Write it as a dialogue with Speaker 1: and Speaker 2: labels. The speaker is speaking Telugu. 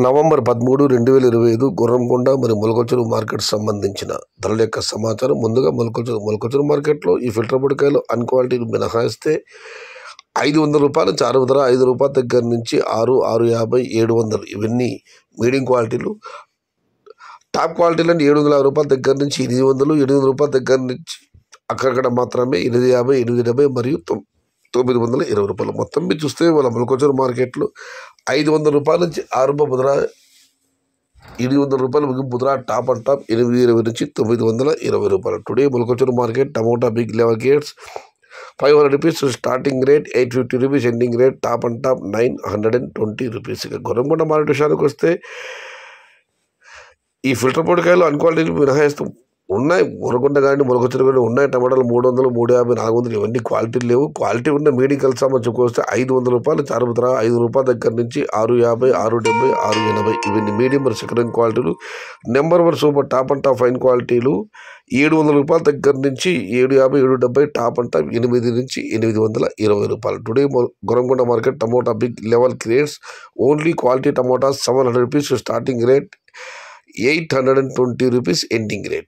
Speaker 1: నవంబర్ 13, 2025 గుర్రంకొండ మరియు మొలకల్చూరు మార్కెట్ సంబంధించిన ధరల యొక్క సమాచారం. ముందుగా మొలకల్చూరు మార్కెట్లో ఈ ఫిల్టర్ పొడికాయలు అన్క్వాలిటీలు మినహాయిస్తే 500 రూపాయల చారు ధర, 5 రూపాయల దగ్గర నుంచి 6, 650, 700 ఇవన్నీ మీడియం క్వాలిటీలు. టాప్ క్వాలిటీలు అంటే 750 రూపాయల దగ్గర నుంచి 800, 800 రూపాయల దగ్గర నుంచి అక్కడక్కడ మాత్రమే 850, 870 మరియు 920 రూపాయలు. మొత్తం మీరు చూస్తే వాళ్ళ మొలకల్చూరు మార్కెట్లో 500 రూపాయల నుంచి 6 రూపాయల బుధరా, 700 రూపాయలు ముగింపు బుధరా, టాప్ అండ్ టాప్ 820 నుంచి 920 రూపాయలు. Today Molakalchuru market tomato big level grades 500 rupees starting rate, 850 rupees ending rate, top and top 920 rupees. ఇక గుర్రంకొండ మార్కెట్ విషయానికి వస్తే ఈ ఫిల్టర్ పొడికాయలు అన్క్వాలిటీలు మినహాయిస్తూ ఉన్నాయి. గుర్రంకొండ కానీ మొలకల్చూరు కానీ ఉన్నాయి. టమాటాలు 300, 350, 400 ఇవన్నీ క్వాలిటీలు లేవు. క్వాలిటీ ఉన్న మీడియం కలిసి చెప్పుకొస్తే 500 రూపాయలు చారు ధర, 5 రూపాయల దగ్గర నుంచి 650, 670, 680 ఇవన్నీ మీడియం మరియు సెకండ్ క్వాలిటీలు. Number 1 super top and top fine క్వాలిటీలు 700 రూపాయల దగ్గర నుంచి 750, 770, టాప్ అండ్ టాప్ 8 నుంచి 820 రూపాయలు. Today Gurramkonda market tomato big level grades only quality tomato 700 rupees starting rate, 820 rupees ending rate.